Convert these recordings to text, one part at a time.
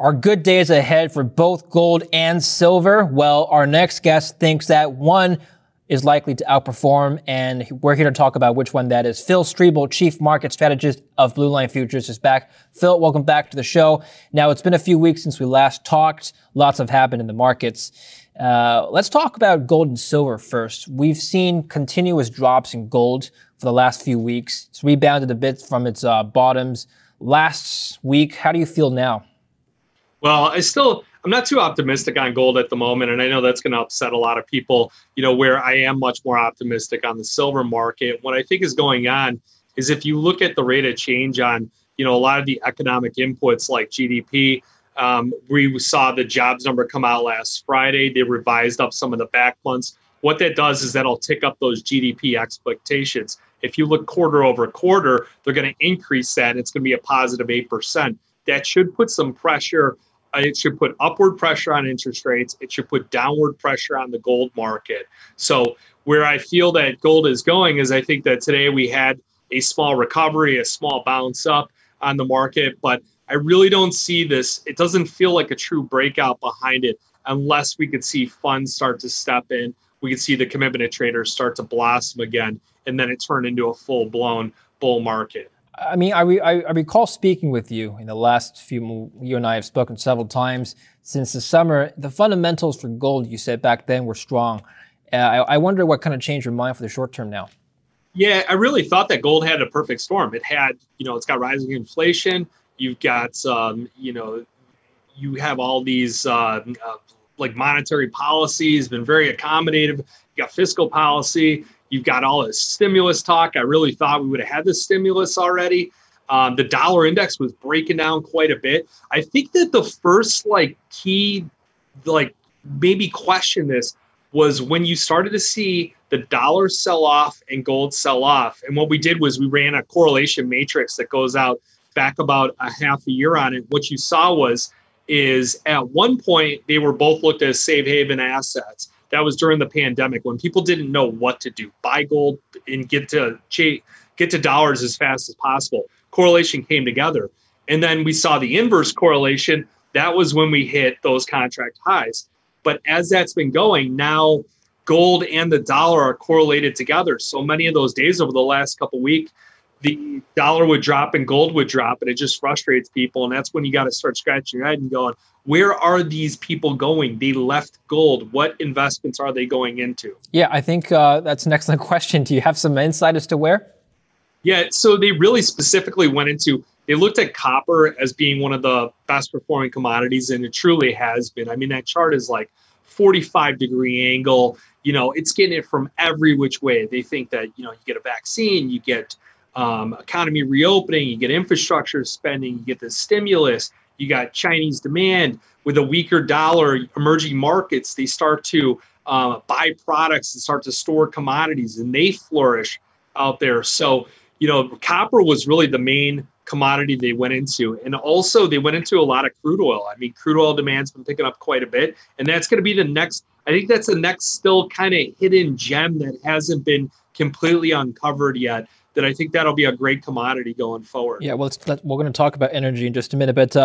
Are good days ahead for both gold and silver? Well, our next guest thinks that one is likely to outperform, and we're here to talk about which one that is. Phil Streible, Chief Market Strategist of Blue Line Futures, is back. Phil, welcome back to the show. Now, it's been a few weeks since we last talked. Lots have happened in the markets. Let's talk about gold and silver first. We've seen continuous drops in gold for the last few weeks. It's rebounded a bit from its bottoms last week. How do you feel now? Well, I'm not too optimistic on gold at the moment, and I know that's going to upset a lot of people, where I am much more optimistic on the silver market. What I think is going on is if you look at the rate of change on, a lot of the economic inputs like GDP, we saw the jobs number come out last Friday. They revised up some of the back months. What that does is that'll tick up those GDP expectations. If you look quarter over quarter, they're going to increase that. It's going to be a positive 8%. That should put some pressure. It should put upward pressure on interest rates. It should put downward pressure on the gold market. So where I feel that gold is going is I think that today we had a small recovery, a small bounce up on the market, but I really don't see this. It doesn't feel like a true breakout behind it unless we could see funds start to step in. We could see the commitment of traders start to blossom again, and then it turn into a full-blown bull market. I mean, I recall speaking with you in the last few, you and I have spoken several times since the summer. The fundamentals for gold, you said back then, were strong. I wonder what kind of changed your mind for the short term now. Yeah, I really thought that gold had a perfect storm. It had, it's got rising inflation. You've got, you have all these like monetary policies, been very accommodative. You got fiscal policy. You've got all this stimulus talk. I really thought we would have had this stimulus already. The dollar index was breaking down quite a bit. I think that the first key, maybe question this was when you started to see the dollar sell off and gold sell off. And what we did was we ran a correlation matrix that goes out back about a half a year on it. What you saw is at one point, they were both looked as safe haven assets. That was during the pandemic when people didn't know what to do. Buy gold and get to dollars as fast as possible. Correlation came together. And then we saw the inverse correlation. That was when we hit those contract highs. But as that's been going, now gold and the dollar are correlated together. So many of those days over the last couple of weeks, the dollar would drop and gold would drop, and it just frustrates people. And that's when you got to start scratching your head and going, where are these people going? They left gold. What investments are they going into? Yeah, I think that's an excellent question. Do you have some insight as to where? Yeah, so they really specifically they looked at copper as being one of the best performing commodities, and it truly has been. I mean, that chart is like 45-degree angle. It's getting it from every which way. They think that, you get a vaccine, you get economy reopening, you get infrastructure spending, you get the stimulus, you got Chinese demand. With a weaker dollar, emerging markets, they start to buy products and start to store commodities, and they flourish out there. So, copper was really the main commodity they went into. And also they went into a lot of crude oil. I mean, crude oil demand's been picking up quite a bit. And that's going to be I think that's the next still kind of hidden gem that hasn't been completely uncovered yet, that I think that'll be a great commodity going forward. Yeah, well, we're going to talk about energy in just a minute. But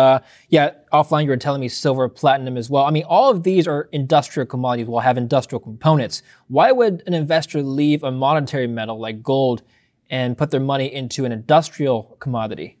yeah, offline you were telling me silver, platinum as well. I mean, all of these are industrial commodities, will have industrial components. Why would an investor leave a monetary metal like gold and put their money into an industrial commodity?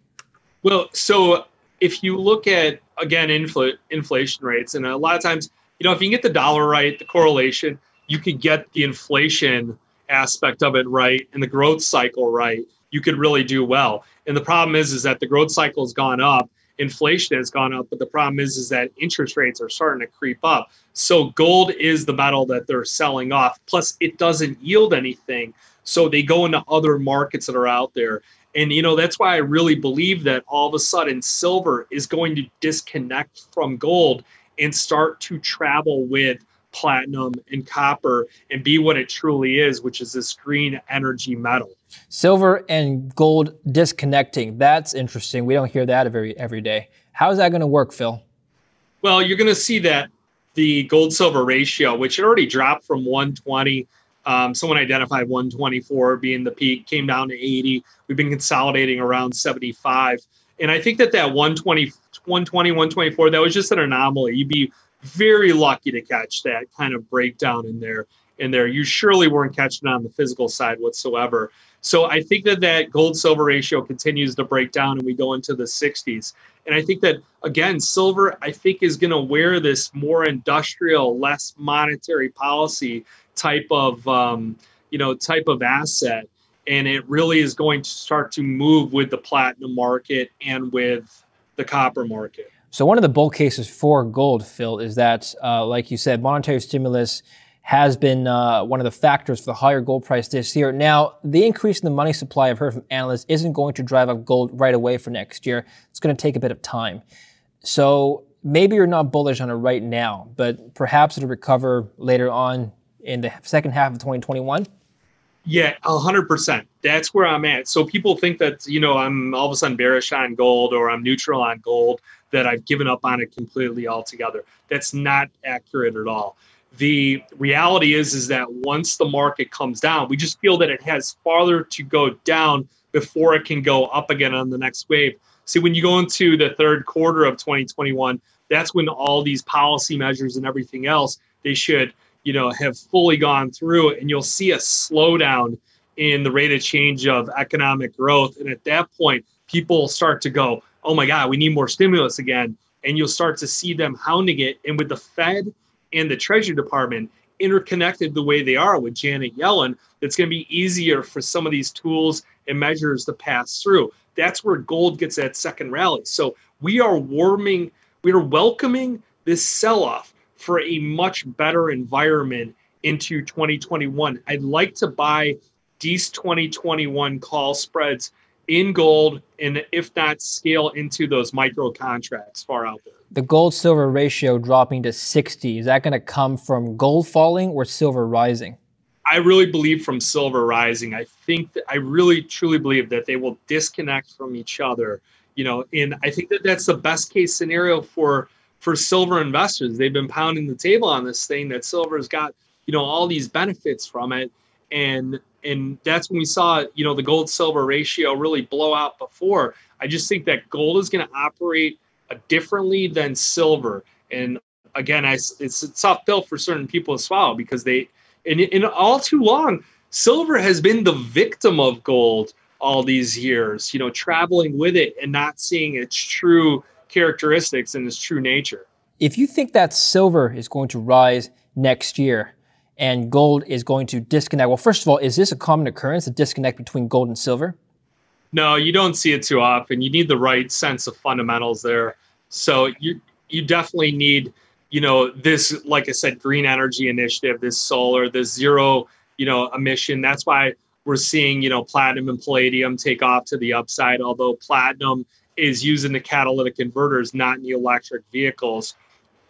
Well, so if you look at, again, inflation rates, and a lot of times, if you can get the dollar right, the correlation, you could get the inflation aspect of it right and the growth cycle right, you could really do well. And the problem is that the growth cycle has gone up, inflation has gone up, but the problem is that interest rates are starting to creep up. So gold is the metal that they're selling off. Plus, it doesn't yield anything. So they go into other markets that are out there. And, that's why I really believe that all of a sudden silver is going to disconnect from gold and start to travel with platinum and copper and be what it truly is, which is this green energy metal. Silver and gold disconnecting. That's interesting. We don't hear that every day. How is that going to work, Phil? Well, you're going to see that the gold-silver ratio, which had already dropped from 120, someone identified 124 being the peak, came down to 80. We've been consolidating around 75. And I think that 120 120, 124. That was just an anomaly. You'd be very lucky to catch that kind of breakdown in there. You surely weren't catching it on the physical side whatsoever. So I think that gold-silver ratio continues to break down and we go into the 60s. And I think that, again, silver, I think, is going to wear this more industrial, less monetary policy type of asset. And it really is going to start to move with the platinum market and with the copper market. So one of the bull cases for gold, Phil, is that, like you said, monetary stimulus has been one of the factors for the higher gold price this year. Now, the increase in the money supply, I've heard from analysts, isn't going to drive up gold right away for next year. It's going to take a bit of time. So maybe you're not bullish on it right now, but perhaps it'll recover later on in the second half of 2021? Yeah, 100%. That's where I'm at. So people think that, I'm all of a sudden bearish on gold or I'm neutral on gold, that I've given up on it completely altogether. That's not accurate at all. The reality is that once the market comes down, we just feel that it has farther to go down before it can go up again on the next wave. See, when you go into the third quarter of 2021, that's when all these policy measures and everything else, they should, have fully gone through, and you'll see a slowdown in the rate of change of economic growth. And at that point, people start to go, oh my God, we need more stimulus again. And you'll start to see them hounding it. And with the Fed and the Treasury Department interconnected the way they are with Janet Yellen, it's going to be easier for some of these tools and measures to pass through. That's where gold gets that second rally. So we are welcoming this sell-off for a much better environment into 2021. I'd like to buy these 2021 call spreads in gold, and if not, scale into those micro contracts far out there. The gold-silver ratio dropping to 60, is that going to come from gold falling or silver rising? I really believe from silver rising. I really truly believe that they will disconnect from each other, and I think that that's the best case scenario for silver investors. They've been pounding the table on this thing that silver's got, all these benefits from it. And that's when we saw, the gold-silver ratio really blow out before. I just think that gold is going to operate differently than silver. And again, it's a tough pill for certain people to swallow because in all too long, silver has been the victim of gold all these years, traveling with it and not seeing its true characteristics and its true nature. If you think that silver is going to rise next year and gold is going to disconnect, well, first of all, is this a common occurrence, a disconnect between gold and silver? No, you don't see it too often. You need the right sense of fundamentals there. So you definitely need, this, like I said, green energy initiative, this solar, this zero, emission. That's why we're seeing, platinum and palladium take off to the upside, although platinum is used in the catalytic converters, not in the electric vehicles.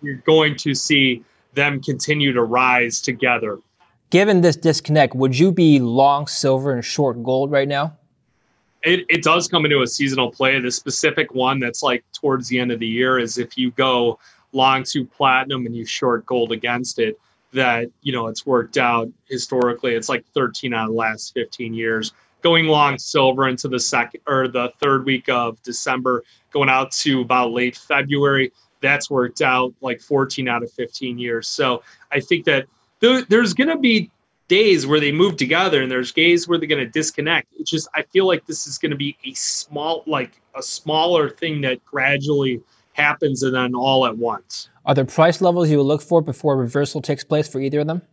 You're going to see them continue to rise together. Given this disconnect, would you be long silver and short gold right now? It does come into a seasonal play. The specific one that's like towards the end of the year is if you go long to platinum and you short gold against it, that, it's worked out historically. It's like 13 out of the last 15 years. Going long silver into the second or the third week of December, going out to about late February, that's worked out like 14 out of 15 years. So I think that there's going to be days where they move together and there's days where they're going to disconnect. It's just, I feel like this is going to be a smaller thing that gradually happens and then all at once. Are there price levels you will look for before a reversal takes place for either of them?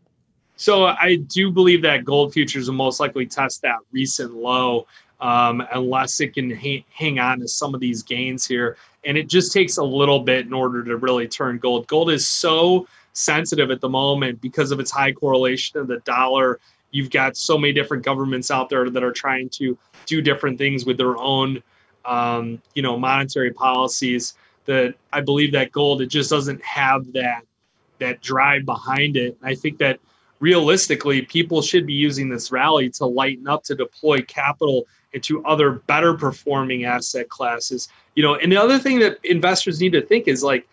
So I do believe that gold futures will most likely test that recent low unless it can hang on to some of these gains here. And it just takes a little bit in order to really turn gold. Gold is so sensitive at the moment because of its high correlation to the dollar. You've got so many different governments out there that are trying to do different things with their own, monetary policies, that I believe that gold, it just doesn't have that drive behind it. I think that realistically, people should be using this rally to lighten up, to deploy capital into other better performing asset classes. And the other thing that investors need to think is like,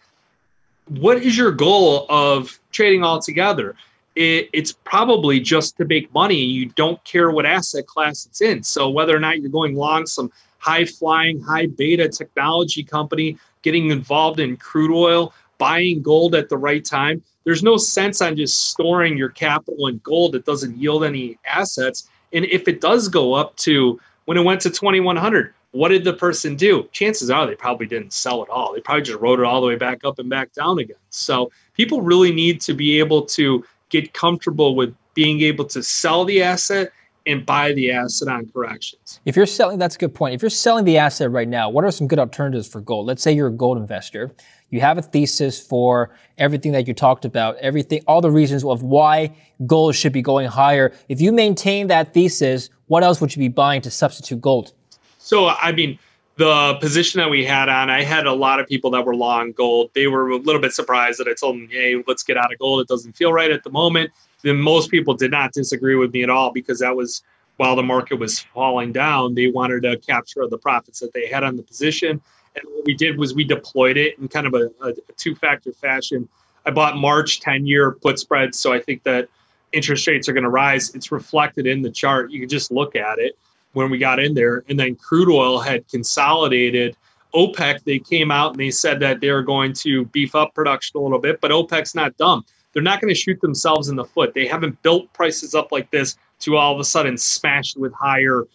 what is your goal of trading altogether? It's probably just to make money. You don't care what asset class it's in. So whether or not you're going long some high flying, high beta technology company getting involved in crude oil, buying gold at the right time. There's no sense on just storing your capital in gold that doesn't yield any assets. And if it does go up to when it went to 2,100, what did the person do? Chances are they probably didn't sell it all. They probably just rode it all the way back up and back down again. So people really need to be able to get comfortable with being able to sell the asset and buy the asset on corrections. If you're selling, that's a good point. If you're selling the asset right now, what are some good alternatives for gold? Let's say you're a gold investor. You have a thesis for everything that you talked about, everything, all the reasons of why gold should be going higher. If you maintain that thesis, what else would you be buying to substitute gold? So, I mean, the position that we had on, I had a lot of people that were long gold. They were a little bit surprised that I told them, hey, let's get out of gold. It doesn't feel right at the moment. Then most people did not disagree with me at all, because that was while the market was falling down, they wanted to capture the profits that they had on the position. And what we did was we deployed it in kind of a two-factor fashion. I bought March 10-year put spreads, so I think that interest rates are going to rise. It's reflected in the chart. You can just look at it when we got in there. And then crude oil had consolidated. OPEC, they came out and they said that they were going to beef up production a little bit, but OPEC's not dumb. They're not going to shoot themselves in the foot. They haven't built prices up like this to all of a sudden smash with higher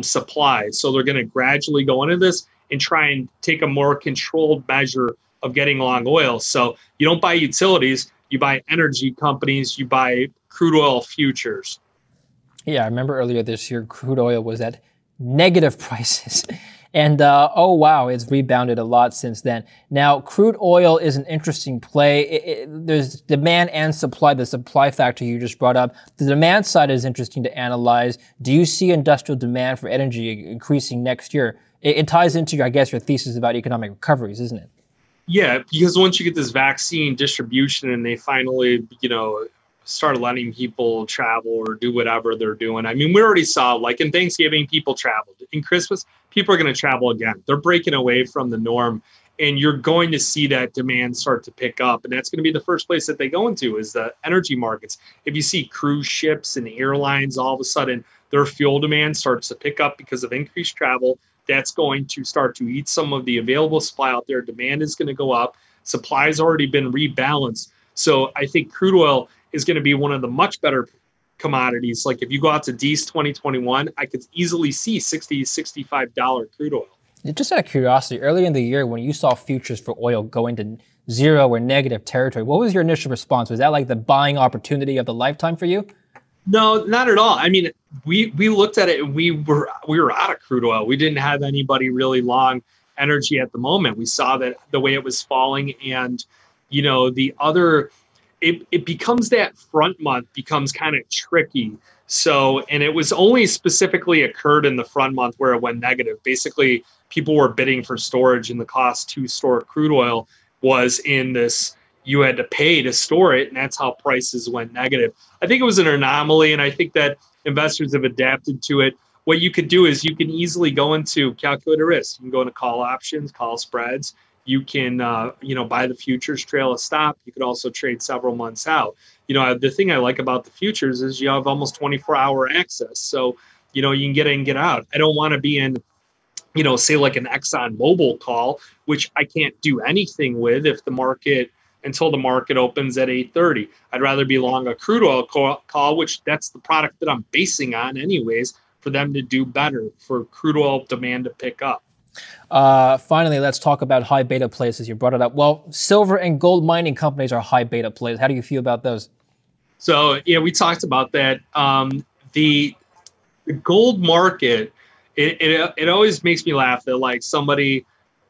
supply. So they're going to gradually go into this and try and take a more controlled measure of getting long oil. So you don't buy utilities, you buy energy companies, you buy crude oil futures. Yeah, I remember earlier this year, crude oil was at negative prices. And oh, wow, it's rebounded a lot since then. Now, crude oil is an interesting play. There's demand and supply, the supply factor you just brought up. The demand side is interesting to analyze. Do you see industrial demand for energy increasing next year? It ties into, I guess, your thesis about economic recoveries, isn't it? Yeah, because once you get this vaccine distribution and they finally, start letting people travel or do whatever they're doing. I mean, we already saw, like in Thanksgiving, people traveled. In Christmas, people are going to travel again. They're breaking away from the norm, and you're going to see that demand start to pick up. And that's going to be the first place that they go into is the energy markets. If you see cruise ships and airlines, all of a sudden their fuel demand starts to pick up because of increased travel. That's going to start to eat some of the available supply out there. Demand is going to go up. Supply has already been rebalanced. So I think crude oil is going to be one of the much better commodities. Like if you go out to D's 2021, I could easily see $60, $65 crude oil. Just out of curiosity, earlier in the year when you saw futures for oil go into zero or negative territory, what was your initial response? Was that like the buying opportunity of the lifetime for you? No, not at all. I mean, we looked at it and we were out of crude oil. We didn't have anybody really long energy at the moment. We saw that the way it was falling, and the other, it becomes that front month becomes kind of tricky. So, and it was only specifically occurred in the front month where it went negative. Basically, people were bidding for storage, and the cost to store crude oil was in this, you had to pay to store it, and that's how prices went negative. I think it was an anomaly, and I think that investors have adapted to it. What you could do is you can easily go into calculated risk. You can go into call options, call spreads. You can, buy the futures, trail a stop. You could also trade several months out. The thing I like about the futures is you have almost 24-hour access. So, you can get in and get out. I don't want to be in, say like an Exxon Mobil call, which I can't do anything with until the market opens at 8:30. I'd rather be long a crude oil call, which that's the product that I'm basing on anyways, for them to do better, for crude oil demand to pick up. Finally, let's talk about high beta plays, as you brought it up. Well, silver and gold mining companies are high beta plays. How do you feel about those? So, yeah, we talked about that. The gold market, it always makes me laugh that like somebody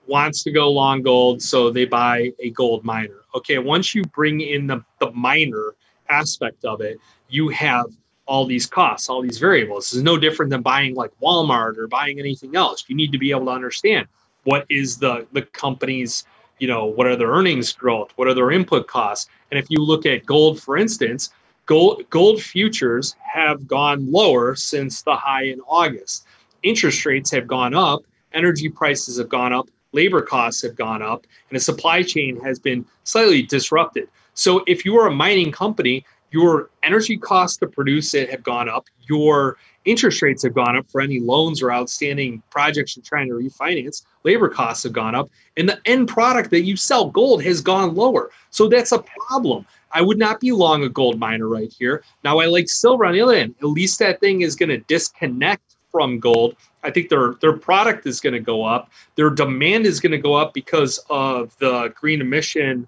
wants to go long gold, so they buy a gold miner. Okay, once you bring in the miner aspect of it, you have all these costs, all these variables. This is no different than buying like Walmart or buying anything else. You need to be able to understand what is the company's, what are their earnings growth, what are their input costs. And if you look at gold, for instance, gold futures have gone lower since the high in August. Interest rates have gone up, energy prices have gone up, labor costs have gone up, and the supply chain has been slightly disrupted. So if you are a mining company, your energy costs to produce it have gone up. Your interest rates have gone up for any loans or outstanding projects you're trying to refinance. Labor costs have gone up. And the end product that you sell, gold, has gone lower. So that's a problem. I would not be long a gold miner right here. Now, I like silver on the other end. At least that thing is going to disconnect from gold. I think their product is going to go up. Their demand is going to go up because of the green emission,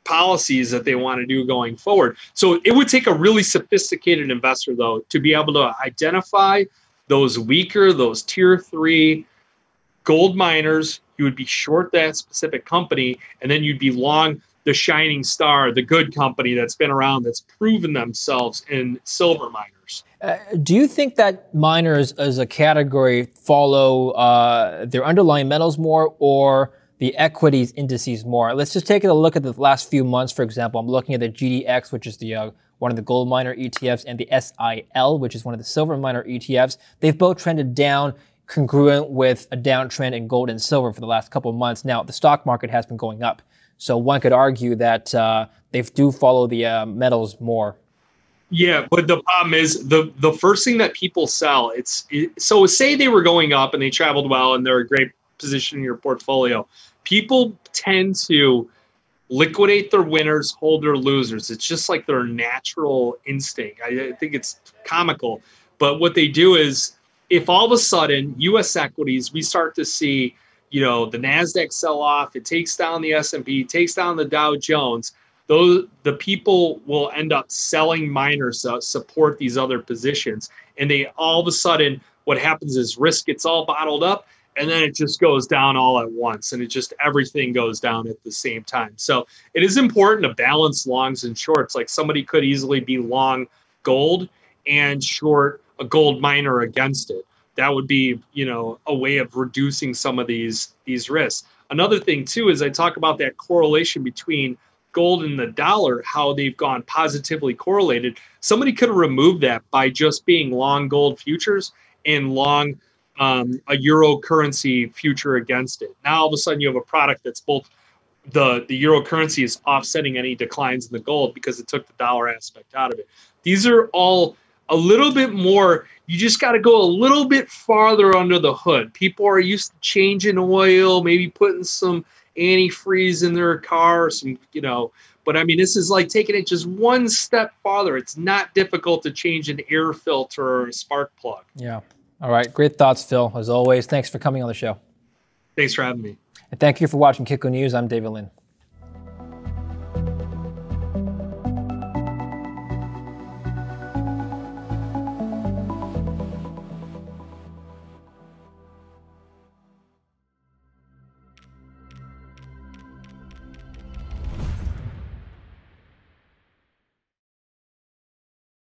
policies that they want to do going forward. So it would take a really sophisticated investor, though, to be able to identify those weaker, those tier 3 gold miners. You would be short that specific company, and then you'd be long the shining star, the good company that's been around, that's proven themselves in silver miners. Do you think that miners as a category follow their underlying metals more, or the equities indices more? Let's just take a look at the last few months, for example. I'm looking at the GDX, which is the one of the gold miner ETFs, and the SIL, which is one of the silver miner ETFs. They've both trended down, congruent with a downtrend in gold and silver for the last couple of months. Now, the stock market has been going up, so one could argue that they do follow the metals more. Yeah, but the problem is the first thing that people sell, so say they were going up and they traveled well and they're a great position in your portfolio. People tend to liquidate their winners, hold their losers. It's just like their natural instinct. I think it's comical. But what they do is, if all of a sudden U.S. equities, we start to see, the NASDAQ sell off, it takes down the S&P, takes down the Dow Jones, the people will end up selling miners to support these other positions. And they all of a sudden, what happens is risk gets all bottled up, and then it just goes down all at once, and everything goes down at the same time. So it is important to balance longs and shorts. Like, somebody could easily be long gold and short a gold miner against it. That would be, a way of reducing some of these risks. Another thing too is I talk about that correlation between gold and the dollar, how they've gone positively correlated. Somebody could have removed that by just being long gold futures and long a euro currency future against it. Now all of a sudden you have a product that's both the euro currency is offsetting any declines in the gold because it took the dollar aspect out of it. These are all a little bit more. You just got to go a little bit farther under the hood. People are used to changing oil, maybe putting some antifreeze in their car, but I mean, this is like taking it just one step farther. It's not difficult to change an air filter or a spark plug. Yeah. All right. Great thoughts, Phil. As always, thanks for coming on the show. Thanks for having me. And thank you for watching Kitco News. I'm David Lin.